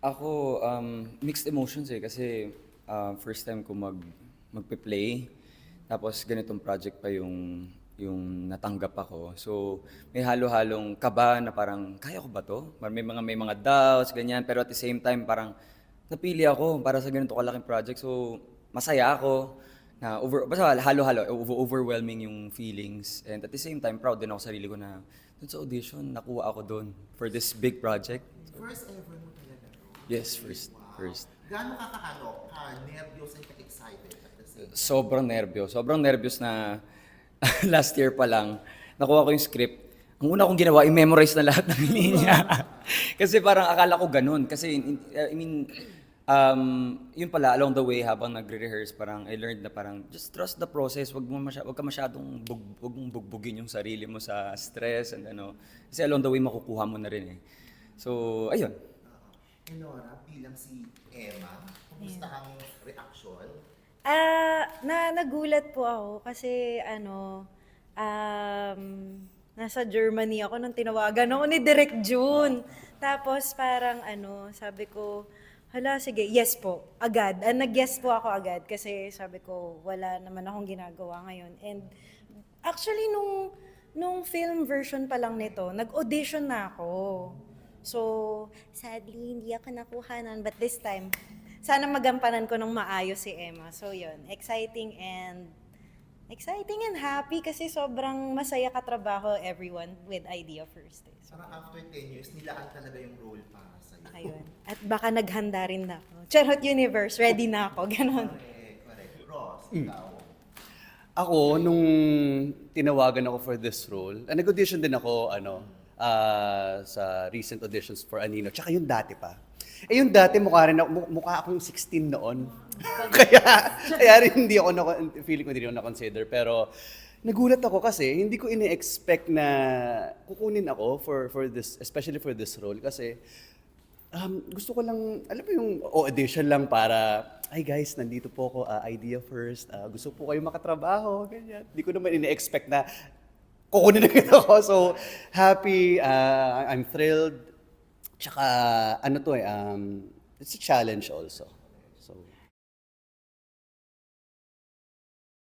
Ako, mixed emotions eh kasi first time ko magpe-play. Tapos ganitong project pa yung natanggap ako. So may halo-halong kaba na parang kaya ko ba 'to? May mga doubts ganyan pero at the same time parang napili ako para sa ganito kalaking project. So masaya ako na basta halo-halo overwhelming yung feelings and at the same time proud din ako sa sarili ko na dun sa audition nakuha ako dun for this big project. First ever mo talaga. Yes, first. Wow. First. Gaano ka-nervyos and ka-excited at the same time? Sobrang nervyos na last year pa lang, nakuha ko yung script. Ang una kong ginawa, i-memorize na lahat ng linya. Kasi parang akala ko ganun. Kasi, I mean, yun pala, along the way, habang nagre-rehearse, parang I learned na parang, just trust the process. Wag ka masyadong, wag mong bugbugin yung sarili mo sa stress and ano. Kasi along the way, makukuha mo na rin eh. So, ayun. Nora, bilang si Emma, kumusta ang reaction? Nagulat po ako kasi nasa Germany ako nung tinawagan ako ni Direk June. Tapos parang sabi ko, hala, sige, yes po, agad. Nag-yes po ako agad kasi sabi ko, wala naman akong ginagawa ngayon. And actually, nung film version pa lang nito, nag-audition na ako. So, sadly, hindi ako nakuha nun. But this time, sana magampanan ko ng maayos si Emma. So, yun. Exciting and happy kasi sobrang masaya katrabaho everyone with Idea First. So, Parang after 10 years, nilaan talaga yung role para sa'yo. ayun. At baka naghanda rin na ako. Charot Universe, ready na ako. Ganon. Correct. Ross, ikaw. Ako, nung tinawagan ako for this role, nag-audition din ako, sa recent auditions for Anino. Tsaka yung dati pa. Yung dati mukha akong 16 noon. kaya rin hindi ako, feeling ko hindi ako na-consider. Pero nagulat ako kasi hindi ko ini-expect na kukunin ako for this, especially for this role. Kasi gusto ko lang, alam mo yung audition lang para, ay guys, nandito po ako, Idea First. Gusto po kayo makatrabaho, ganyan. Hindi ko naman ini-expect na kukunin na kita ko. So, happy, I'm thrilled. Tsaka, it's a challenge also. So,